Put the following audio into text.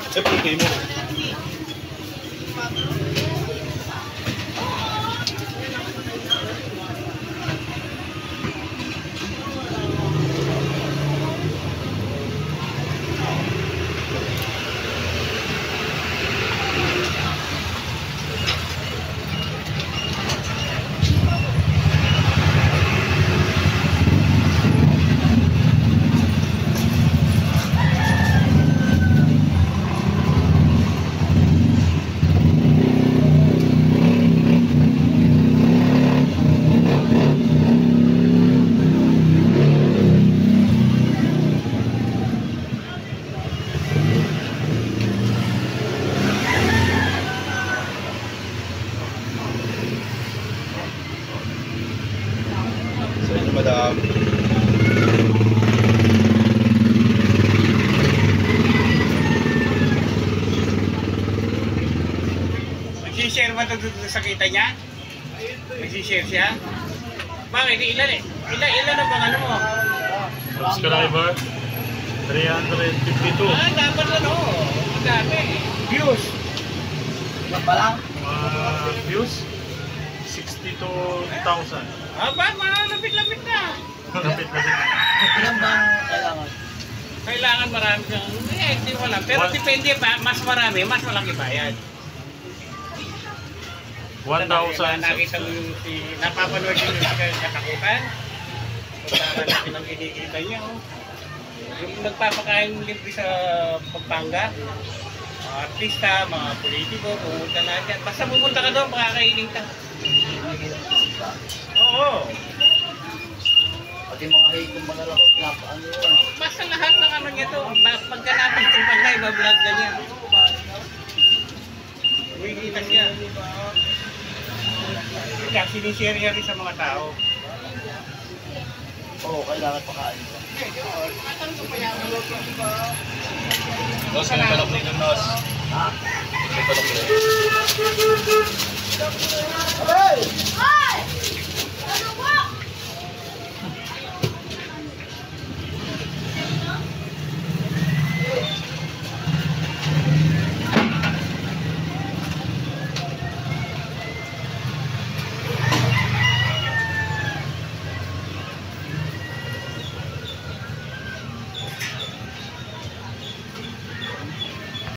Pagkay mo. Madam. Nag-share ba ito sa kita niya? Nag-share siya? Bakit? Ilan na bang ano mo? Subscriber 352. Dapat ano? Ang dami. Views. Ilan pa lang? Views 62,000. Aba, malapit-lapit na. Lapit na din. Ilan bang kailangan? Kailangan marami kang, hindi mo alam. Pero depende pa, mas marami, mas malaki bayad. 1,000. Nakita mo yung napapanood yun yung katakutan. Kung natin ang kinikita niya. Oh. Yung nagpapakain libre sa Pampanga, mga artista, mga politiko, pumunta na dyan. Basta pumunta ka doon, makakainin ka. Oo. Pati mga higong mga lakot, ano yun? Basta lahat ng ano niya to, pagka napagtong pagka, iba-vlog na niya. Kumikita siya. Kaya sinishare niya rin sa mga tao. Oo, kailangan pakain. Boss, may balok dito, boss. Ha? May balok dito. Hey! Hoy!